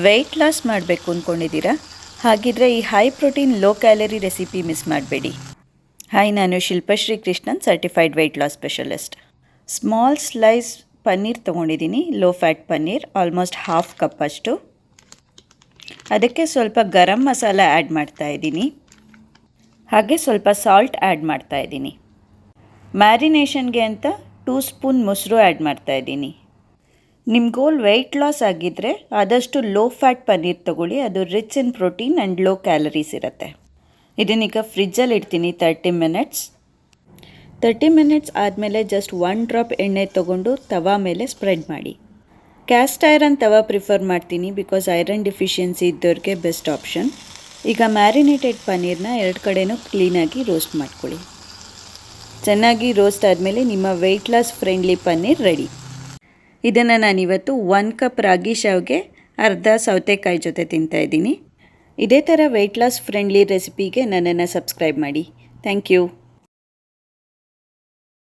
Weight loss ಮಾಡಬೇಕು ಅಂದ್ಕೊಂಡಿದ್ದೀರಾ? ಹಾಗಿದ್ರೆ ಈ high protein low calorie recipe miss ಮಾಡಬೇಡಿ. ಹಾಯ್, ನಾನು Shilpashree Krishnan, certified weight loss specialist. Small slice paneer ತೊಗೊಂಡಿದ್ದೀನಿ, low fat paneer, almost half cup ಅಷ್ಟು. ಅದಕ್ಕೆ ಸ್ವಲ್ಪ ಗರಂ ಮಸಾಲ ಆ್ಯಡ್ ಮಾಡ್ತಾಯಿದ್ದೀನಿ, ಹಾಗೆ ಸ್ವಲ್ಪ ಸಾಲ್ಟ್ ಆ್ಯಡ್ ಮಾಡ್ತಾಯಿದ್ದೀನಿ. ಮ್ಯಾರಿನೇಷನ್ಗೆ ಅಂತ 2 ಸ್ಪೂನ್ ಮೊಸರು ಆ್ಯಡ್ ಮಾಡ್ತಾಯಿದ್ದೀನಿ. ನಿಮ್ಮ ಗೋಲ್ ವೆಯ್ಟ್ ಲಾಸ್ ಆಗಿದ್ದರೆ ಆದಷ್ಟು ಲೋ ಫ್ಯಾಟ್ ಪನ್ನೀರ್ ತೊಗೊಳ್ಳಿ, ಅದು rich in protein and low calories ಇರುತ್ತೆ. ಇದನ್ನೀಗ ಫ್ರಿಜ್ಜಲ್ಲಿ ಇಡ್ತೀನಿ 30 ಮಿನಿಟ್ಸ್. 30 ಮಿನಿಟ್ಸ್ ಆದಮೇಲೆ ಜಸ್ಟ್ 1 ಡ್ರಾಪ್ ಎಣ್ಣೆ ತೊಗೊಂಡು ತವಾ ಮೇಲೆ ಸ್ಪ್ರೆಡ್ ಮಾಡಿ. ಕ್ಯಾಸ್ಟ್ ಐರನ್ ತವಾ ಪ್ರಿಫರ್ ಮಾಡ್ತೀನಿ, ಬಿಕಾಸ್ ಐರನ್ ಡಿಫಿಷಿಯನ್ಸಿ ಇದ್ದವ್ರಿಗೆ ಬೆಸ್ಟ್ ಆಪ್ಷನ್. ಈಗ ಮ್ಯಾರಿನೇಟೆಡ್ ಪನ್ನೀರ್ನ 2 ಕಡೆನೂ ಕ್ಲೀನಾಗಿ ರೋಸ್ಟ್ ಮಾಡ್ಕೊಳ್ಳಿ. ಚೆನ್ನಾಗಿ ರೋಸ್ಟ್ ಆದಮೇಲೆ ನಿಮ್ಮ weight loss friendly paneer ready. ಇದನ್ನು ನಾನಿವತ್ತು 1 ಕಪ್ ರಾಗಿ ಶಾವ್ಗೆ, ಅರ್ಧ ಸೌತೆಕಾಯಿ ಜೊತೆ ತಿಂತಾಯಿದ್ದೀನಿ. ಇದೇ ಥರ ವೆಯ್ಟ್ ಲಾಸ್ ಫ್ರೆಂಡ್ಲಿ ರೆಸಿಪಿಗೆ ನನ್ನನ್ನು ಸಬ್ಸ್ಕ್ರೈಬ್ ಮಾಡಿ. Thank you.